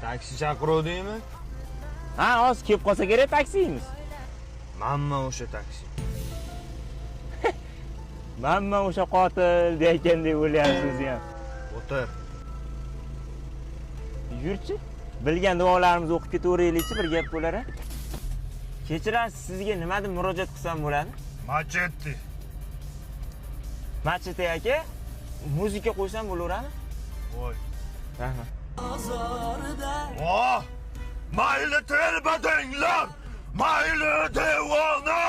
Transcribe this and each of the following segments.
Taksi chaqiruvdingmi? Ha, hozir kelib qolsa kerak taksiyimiz. Manma o'sha taksi. Manma o'sha qotil deyotgandek o'ylayapsiz ham. O'tir. Yurchi, bilgan duolarimizni o'qib ketaveraylikchi, bir gap bo'lar-a. Kechirasiz, sizga nima deb murojaat qilsam bo'ladi? Machete. Machete aka, muzika qo'ysam bo'laverami? Voy. Rahmat. Oh! Mayli telbadanglar! Mayli devona!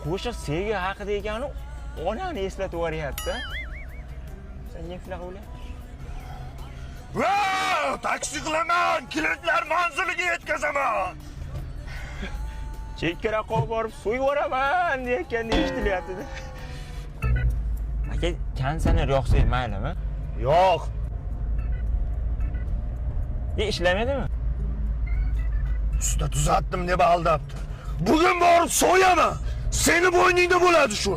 Qo'shiq sevgi haqida ekani onani eslatib yuboryapti. Sen nima qila qo'yapsan? Taksi qilaman, klientlar manziliga yetkazaman. Chekkaroqqa borib so'yib yuboraman deyotganda eshitilyapti-da. Aka, konditsioner yoqsa maylimi? Yo'q. Ishlamadimi? Usta tuzatdim deb aldabdi. Bugun borib so'yaman. Seni bo'yningda bo'ladi shu.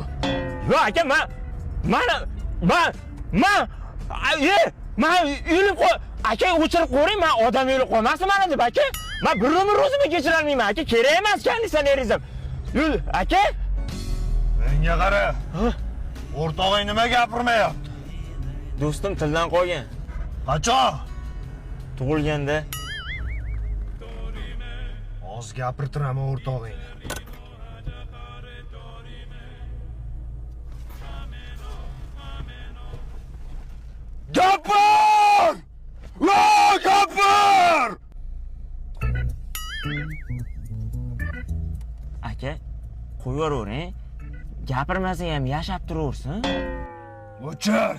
Yo'q aka, men o'lib qo'y. Aka, o'chirib qo'ying, men odam o'lib qolmasin mana deb aka. Men bir umr o'zimga kechira olmayman aka, kerak emas konditsioneringizam. Yo'l, aka. Menga qara. O'rtog'ing nima gapirmayapti? Do'stim tildan qolgan. Qachon? Tug'ilganda. Oz gapirtiraman o'rtog'ingni. Gapir! Gapir! Aka, qo'yavering. Gapirmasa ham yashab turaversin. O'chir.